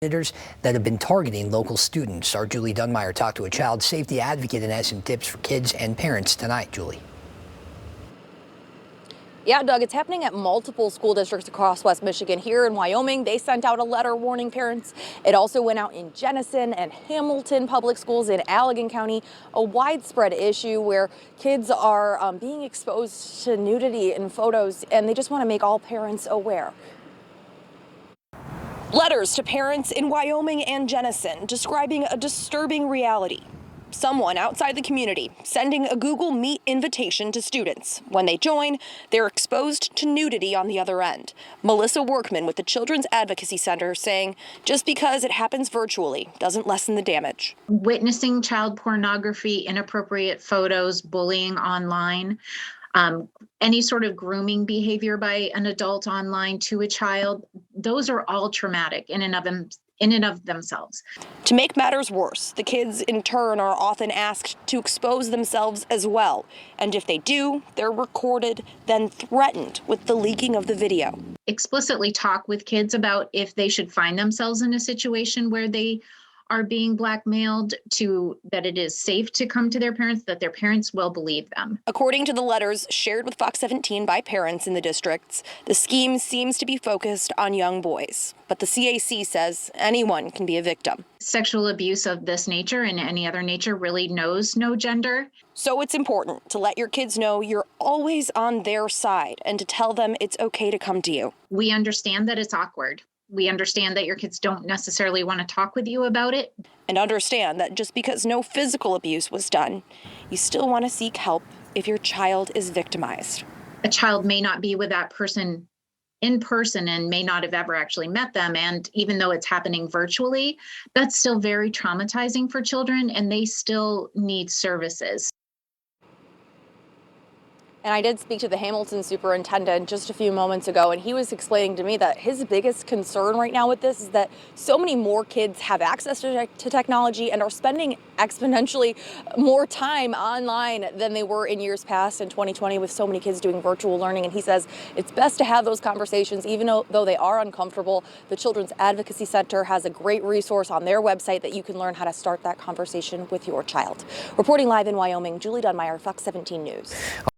That have been targeting local students. Our Julie Dunmeyer talked to a child safety advocate and has some tips for kids and parents tonight. Julie. Yeah, Doug, it's happening at multiple school districts across West Michigan. Here in Wyoming, they sent out a letter warning parents. It also went out in Jenison and Hamilton public schools in Allegan County, a widespread issue where kids are being exposed to nudity in photos, and they just want to make all parents aware. Letters to parents in Wyoming and Jenison describing a disturbing reality. Someone outside the community sending a Google Meet invitation to students. When they join, they're exposed to nudity on the other end. Melissa Workman with the Children's Advocacy Center saying just because it happens virtually doesn't lessen the damage. Witnessing child pornography, inappropriate photos, bullying online, any sort of grooming behavior by an adult online to a child, those are all traumatic in and of themselves. To make matters worse, the kids in turn are often asked to expose themselves as well. And if they do, they're recorded, then threatened with the leaking of the video. Explicitly talk with kids about if they should find themselves in a situation where they are being blackmailed, that it is safe to come to their parents, that their parents will believe them. According to the letters shared with Fox 17 by parents in the districts, the scheme seems to be focused on young boys. But the CAC says anyone can be a victim. Sexual abuse of this nature and any other nature really knows no gender. So it's important to let your kids know you're always on their side and to tell them it's okay to come to you. We understand that it's awkward. We understand that your kids don't necessarily want to talk with you about it. And understand that just because no physical abuse was done, you still want to seek help if your child is victimized. A child may not be with that person in person and may not have ever actually met them. And even though it's happening virtually, that's still very traumatizing for children, and they still need services. And I did speak to the Hamilton superintendent just a few moments ago, and he was explaining to me that his biggest concern right now with this is that so many more kids have access to technology and are spending exponentially more time online than they were in years past in 2020 with so many kids doing virtual learning. And he says it's best to have those conversations, even though they are uncomfortable. The Children's Advocacy Center has a great resource on their website that you can learn how to start that conversation with your child. Reporting live in Wyoming, Julie Dunmeyer, Fox 17 News.